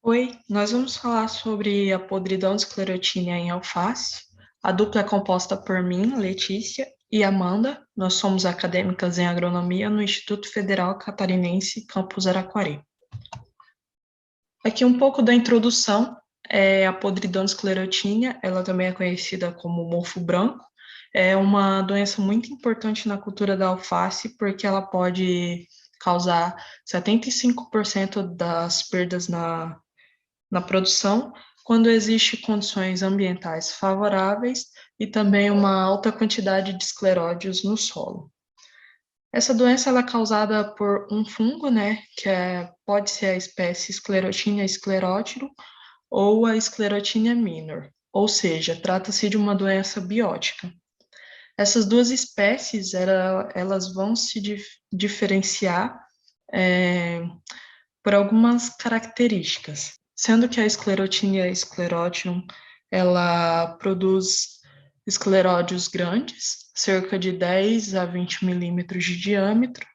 Oi, nós vamos falar sobre a podridão de esclerotínia em alface. A dupla é composta por mim, Letícia, e Amanda. Nós somos acadêmicas em agronomia no Instituto Federal Catarinense, campus Araquari. Aqui um pouco da introdução. A podridão de esclerotínia, ela também é conhecida como mofo branco. É uma doença muito importante na cultura da alface, porque ela pode causar 75% das perdas na produção, quando existe condições ambientais favoráveis e também uma alta quantidade de escleródios no solo. Essa doença ela é causada por um fungo, né, pode ser a espécie Sclerotinia sclerotirum ou a Sclerotinia minor, ou seja, trata-se de uma doença biótica. Essas duas espécies, elas vão se diferenciar é, por algumas características, sendo que a esclerotinia sclerotium, ela produz escleródios grandes, cerca de 10 a 20 milímetros de diâmetro,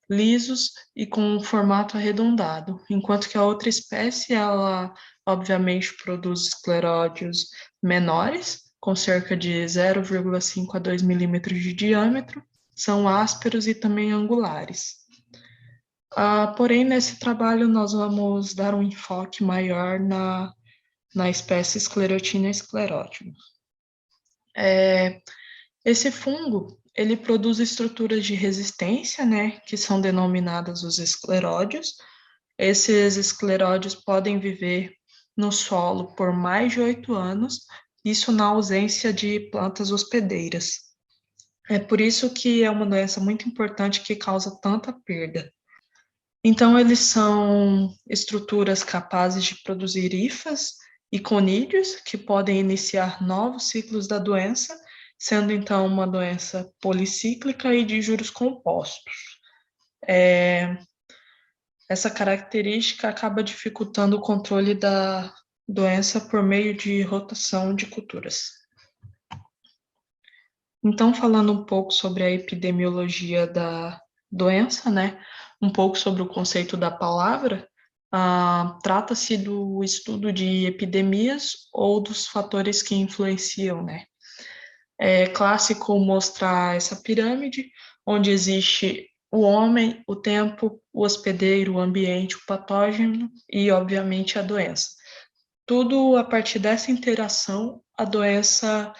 lisos e com um formato arredondado, enquanto que a outra espécie, ela obviamente produz escleródios menores, com cerca de 0,5 a 2 milímetros de diâmetro, são ásperos e também angulares. Porém, nesse trabalho, nós vamos dar um enfoque maior na espécie Sclerotinia sclerotium. Esse fungo, ele produz estruturas de resistência, né, que são denominadas os escleródios. Esses escleródios podem viver no solo por mais de 8 anos, isso na ausência de plantas hospedeiras. É por isso que é uma doença muito importante que causa tanta perda. Então, eles são estruturas capazes de produzir hifas e conídeos, que podem iniciar novos ciclos da doença, sendo então uma doença policíclica e de juros compostos. Essa característica acaba dificultando o controle da doença por meio de rotação de culturas. Então, falando um pouco sobre a epidemiologia da doença, né? Um pouco sobre o conceito da palavra, trata-se do estudo de epidemias ou dos fatores que influenciam, né? É clássico mostrar essa pirâmide, onde existe o homem, o tempo, o hospedeiro, o ambiente, o patógeno e, obviamente, a doença. Tudo a partir dessa interação, a doença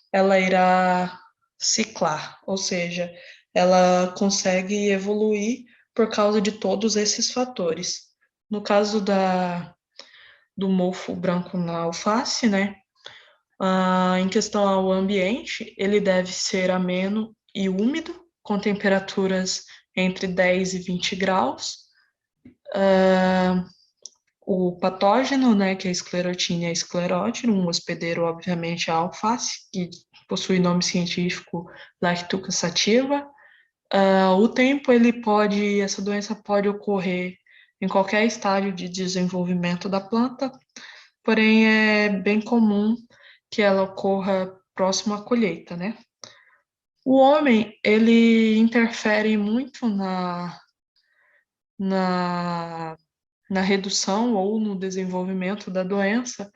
ela irá ciclar, ou seja, ela consegue evoluir por causa de todos esses fatores. No caso do mofo branco na alface, né? Em questão ao ambiente, ele deve ser ameno e úmido, com temperaturas entre 10 e 20 graus. O patógeno, né, que é a Sclerotinia sclerotirum, um hospedeiro, obviamente, a alface, que possui nome científico Lactuca sativa. O tempo, essa doença pode ocorrer em qualquer estágio de desenvolvimento da planta, porém é bem comum que ela ocorra próximo à colheita, né? O homem, ele interfere muito na, na redução ou no desenvolvimento da doença,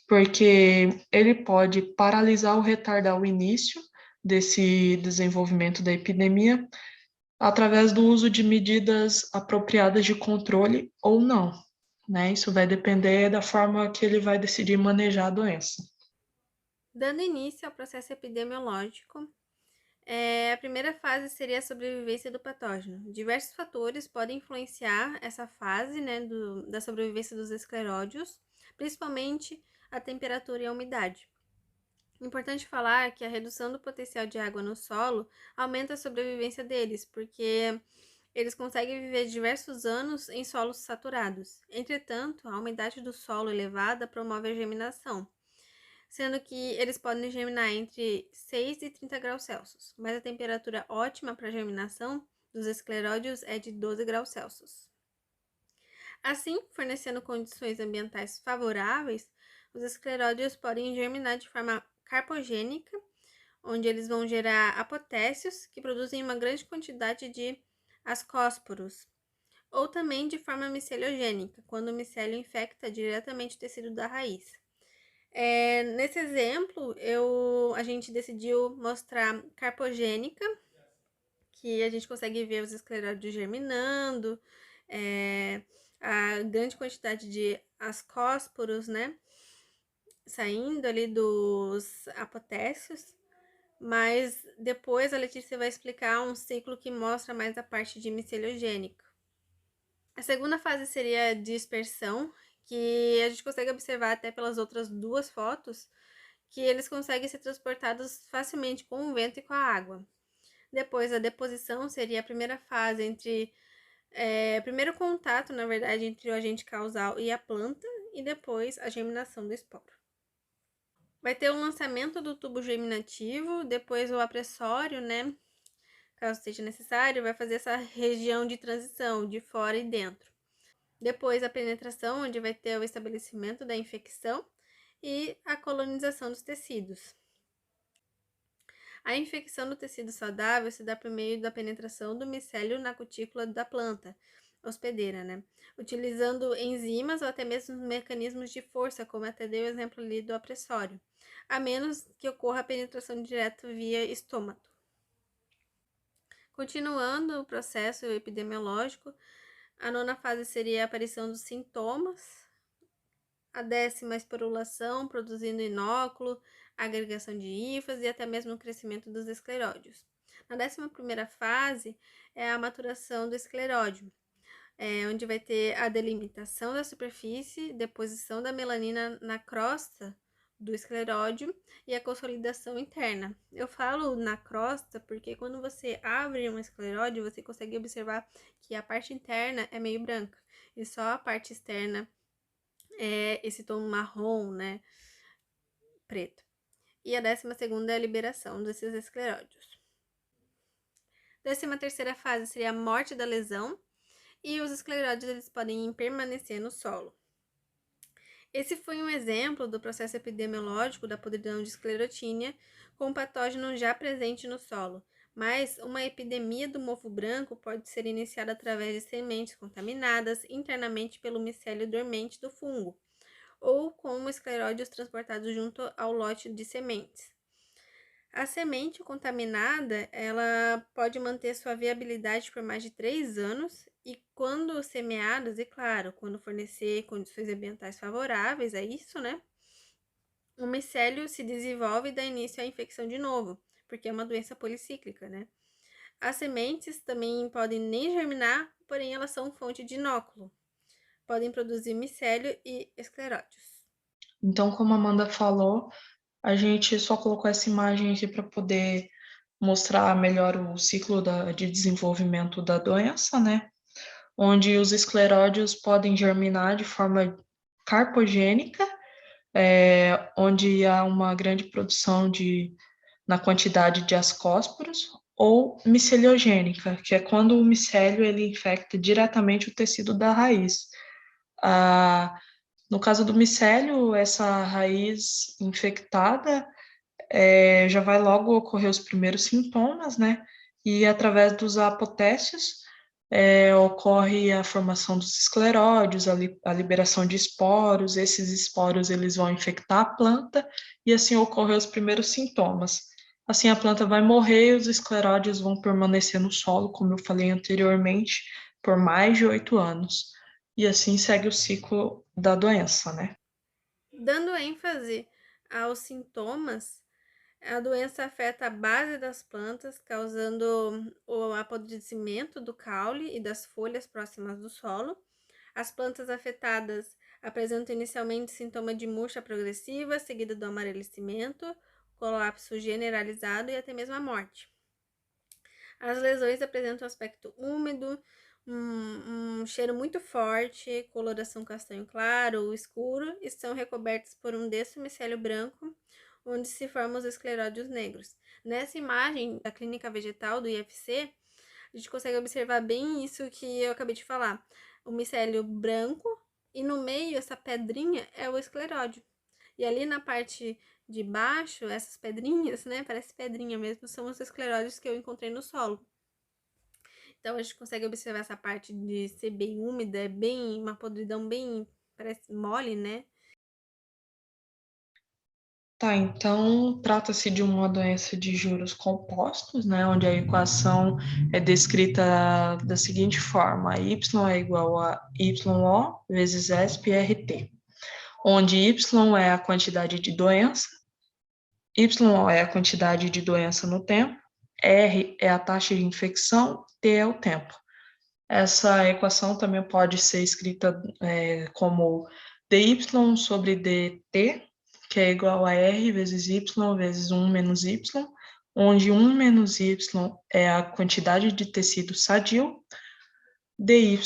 porque ele pode paralisar ou retardar o início desse desenvolvimento da epidemia através do uso de medidas apropriadas de controle ou não, né? Isso vai depender da forma que ele vai decidir manejar a doença. Dando início ao processo epidemiológico, a primeira fase seria a sobrevivência do patógeno. Diversos fatores podem influenciar essa fase, né, da sobrevivência dos escleródios, principalmente a temperatura e a umidade. Importante falar que a redução do potencial de água no solo aumenta a sobrevivência deles, porque eles conseguem viver diversos anos em solos saturados. Entretanto, a umidade do solo elevada promove a germinação, sendo que eles podem germinar entre 6 e 30 graus Celsius, mas a temperatura ótima para germinação dos escleródios é de 12 graus Celsius. Assim, fornecendo condições ambientais favoráveis, os escleródios podem germinar de forma carpogênica, onde eles vão gerar apotécios, que produzem uma grande quantidade de ascósporos, ou também de forma miceliogênica, quando o micélio infecta diretamente o tecido da raiz. Nesse exemplo, a gente decidiu mostrar carpogênica, que a gente consegue ver os escleróides germinando, a grande quantidade de ascósporos, né, saindo ali dos apotécios, mas depois a Letícia vai explicar um ciclo que mostra mais a parte de miceliogênica. A segunda fase seria a dispersão, que a gente consegue observar até pelas outras duas fotos, que eles conseguem ser transportados facilmente com o vento e com a água. Depois, a deposição seria a primeira fase primeiro contato, na verdade, entre o agente causal e a planta, e depois a germinação do esporo. Vai ter o lançamento do tubo germinativo, depois o apressório, né? Caso seja necessário, vai fazer essa região de transição, de fora e dentro. Depois a penetração, onde vai ter o estabelecimento da infecção e a colonização dos tecidos. A infecção do tecido saudável se dá por meio da penetração do micélio na cutícula da planta hospedeira, né? Utilizando enzimas ou até mesmo mecanismos de força, como até dei o exemplo ali do apressório, a menos que ocorra a penetração direta via estômago. Continuando o processo epidemiológico, a nona fase seria a aparição dos sintomas, a 10ª, a esporulação, produzindo inóculo, agregação de hifas e até mesmo o crescimento dos escleródios. Na 11ª fase é a maturação do escleródio, onde vai ter a delimitação da superfície, deposição da melanina na crosta do escleródio e a consolidação interna. Eu falo na crosta porque quando você abre um escleródio, você consegue observar que a parte interna é meio branca e só a parte externa esse tom marrom, né, preto. E a 12ª é a liberação desses escleródios. 13ª fase seria a morte da lesão e os escleródios eles podem permanecer no solo. Esse foi um exemplo do processo epidemiológico da podridão de esclerotínia com patógeno já presente no solo, mas uma epidemia do mofo branco pode ser iniciada através de sementes contaminadas internamente pelo micélio dormente do fungo, ou com escleródios transportados junto ao lote de sementes. A semente contaminada, ela pode manter sua viabilidade por mais de 3 anos e quando semeadas, e claro, quando fornecer condições ambientais favoráveis a isso, né? O micélio se desenvolve e dá início à infecção de novo, porque é uma doença policíclica, né? As sementes também podem nem germinar, porém elas são fonte de inóculo. Podem produzir micélio e escleródios. Então, como a Amanda falou, a gente só colocou essa imagem aqui para poder mostrar melhor o ciclo de desenvolvimento da doença, né? Onde os escleródios podem germinar de forma carpogênica, onde há uma grande produção na quantidade de ascósporos, ou miceliogênica, que é quando o micélio ele infecta diretamente o tecido da raiz. No caso do micélio, essa raiz infectada já vai logo ocorrer os primeiros sintomas, né? E através dos apotécios ocorre a formação dos escleródios, a liberação de esporos. Esses esporos eles vão infectar a planta e assim ocorrer os primeiros sintomas. Assim a planta vai morrer e os escleródios vão permanecer no solo, como eu falei anteriormente, por mais de 8 anos. E assim segue o ciclo da doença, né? Dando ênfase aos sintomas, a doença afeta a base das plantas, causando o apodrecimento do caule e das folhas próximas do solo. As plantas afetadas apresentam inicialmente sintoma de murcha progressiva, seguida do amarelecimento, colapso generalizado e até mesmo a morte. As lesões apresentam aspecto úmido, um cheiro muito forte, coloração castanho claro ou escuro e são recobertas por um denso micélio branco, onde se formam os escleródios negros. Nessa imagem da clínica vegetal do IFC, a gente consegue observar bem isso que eu acabei de falar. O micélio branco e no meio essa pedrinha é o escleródio. E ali na parte de baixo, essas pedrinhas, né, parece pedrinha mesmo, são os escleródios que eu encontrei no solo. Então a gente consegue observar essa parte de ser bem úmida, é bem uma podridão bem, parece mole, né? Tá, então trata-se de uma doença de juros compostos, né, onde a equação é descrita da seguinte forma: y é igual a YO vezes SPRT, onde y é a quantidade de doença, y é a quantidade de doença no tempo, R é a taxa de infecção, T é o tempo. Essa equação também pode ser escrita como dy sobre dt, que é igual a r vezes y vezes 1 menos y, onde 1 menos y é a quantidade de tecido sadio, dy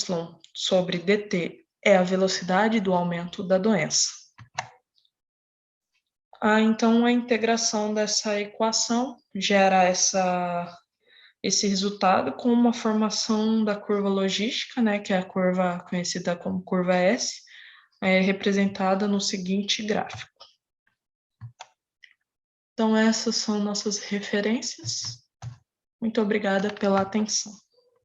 sobre dt é a velocidade do aumento da doença. Então, a integração dessa equação gera esse resultado com uma formação da curva logística, né, que é a curva conhecida como curva S, representada no seguinte gráfico. Então, essas são nossas referências. Muito obrigada pela atenção.